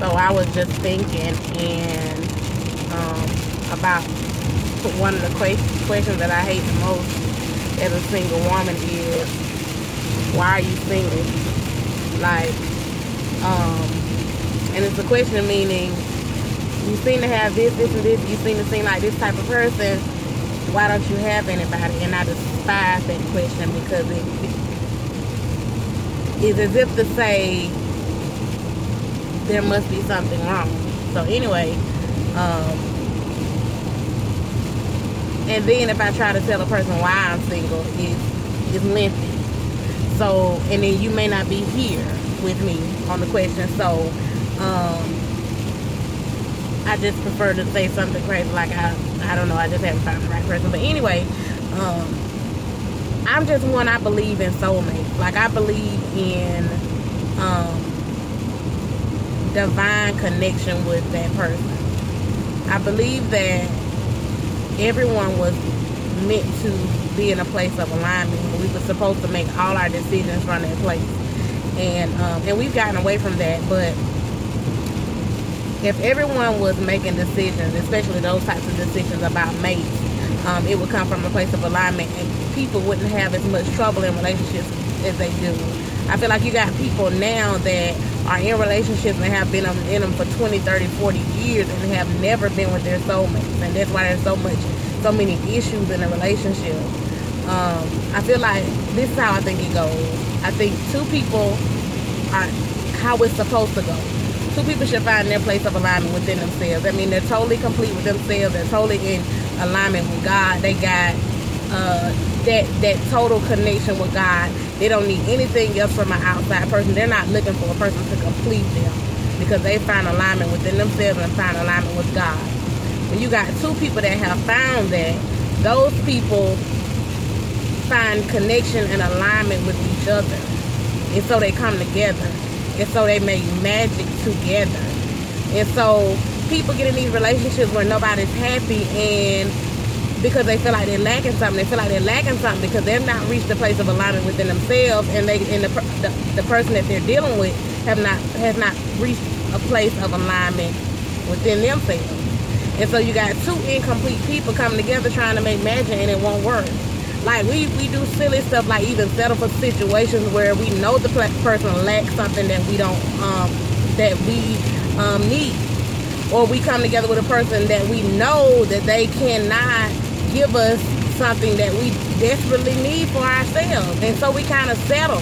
So I was just thinking and about one of the questions that I hate the most as a single woman is, why are you single? Like, and it's a question meaning, you seem to have this, and this, you seem like this type of person, why don't you have anybody? And I despise that question because it is as if to say there must be something wrong. So anyway, and then if I try to tell a person why I'm single, it's lengthy. So, and then you may not be here with me on the question. So, I just prefer to say something crazy like I don't know, I just haven't found the right person. But anyway, I'm just one, I believe in soulmates. Like, I believe in divine connection with that person. I believe that everyone was meant to be in a place of alignment. We were supposed to make all our decisions from that place, and we've gotten away from that. But if everyone was making decisions, especially those types of decisions about mates, it would come from a place of alignment, and people wouldn't have as much trouble in relationships as they do. I feel like you got people now that are in relationships and have been in them for 20, 30, 40 years and have never been with their soulmates, and that's why there's so many issues in a relationship. I feel like this is how I think it goes. I think two people are how it's supposed to go. Two people should find their place of alignment within themselves. I mean, they're totally complete with themselves. They're totally in alignment with God. They got that total connection with God. They don't need anything else from an outside person. They're not looking for a person to complete them because they find alignment within themselves and find alignment with God. When you got two people that have found that, those people find connection and alignment with each other. And so they come together. And so they make magic together. And so people get in these relationships where nobody's happy, and because they feel like they're lacking something. They feel like they're lacking something because they've not reached the place of alignment within themselves, and the person that they're dealing with has not reached a place of alignment within themselves. And so you got two incomplete people coming together trying to make magic, and it won't work. Like, we do silly stuff like even settle for situations where we know the person lacks something that we don't need, or we come together with a person that we know that they cannot give us something that we desperately need for ourselves, and so we kind of settle.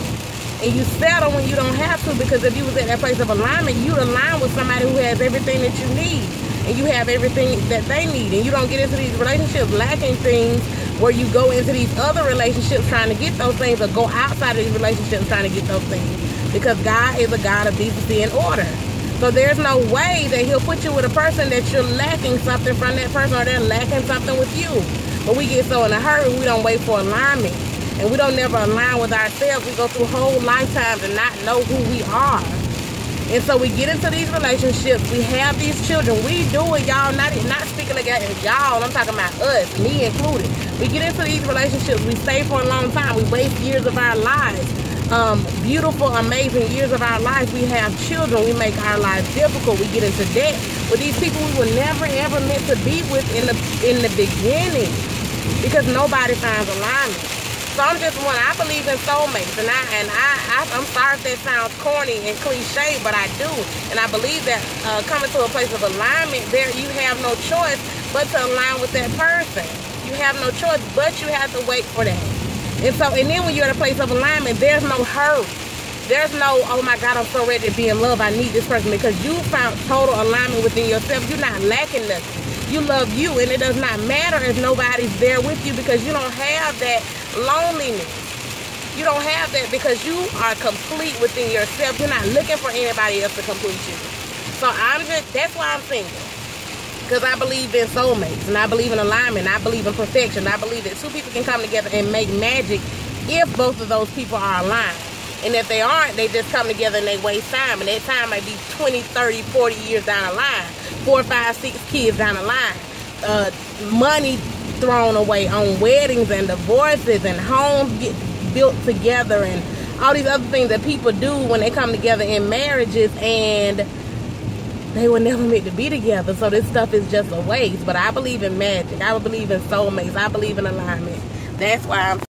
And you settle when you don't have to, because if you was at that place of alignment, you'd align with somebody who has everything that you need, and you have everything that they need, and you don't get into these relationships lacking things where you go into these other relationships trying to get those things, or go outside of these relationships trying to get those things, because God is a God of decency and order. So there's no way that he'll put you with a person that you're lacking something from that person, or they're lacking something with you. But we get so in a hurry, we don't wait for alignment, and we don't never align with ourselves. We go through whole lifetimes and not know who we are. And so we get into these relationships, we have these children, we do it, y'all, not speaking against y'all, I'm talking about us, me included. We get into these relationships, we stay for a long time, we waste years of our lives, beautiful, amazing years of our lives. We have children, we make our lives difficult, we get into debt with these people we were never ever meant to be with in the beginning, because nobody finds alignment. So I'm just one, I believe in soulmates, and I'm sorry if that sounds corny and cliche, but I do. And I believe that coming to a place of alignment, there you have no choice but to align with that person. You have no choice, but you have to wait for that. And then when you're at a place of alignment, there's no hurry. There's no, oh my God, I'm so ready to be in love, I need this person, because you found total alignment within yourself. You're not lacking nothing. You love you, and it does not matter if nobody's there with you, because you don't have that loneliness. You don't have that because you are complete within yourself. You're not looking for anybody else to complete you. So that's why I'm single. Because I believe in soulmates, and I believe in alignment, and I believe in perfection. I believe that two people can come together and make magic if both of those people are aligned. And if they aren't, they just come together and they waste time. And that time might be 20, 30, 40 years down the line. 4, 5, 6 kids down the line. Money thrown away on weddings and divorces, and homes get built together, and all these other things that people do when they come together in marriages. And they were never meant to be together. So this stuff is just a waste. But I believe in magic. I believe in soulmates. I believe in alignment. That's why I'm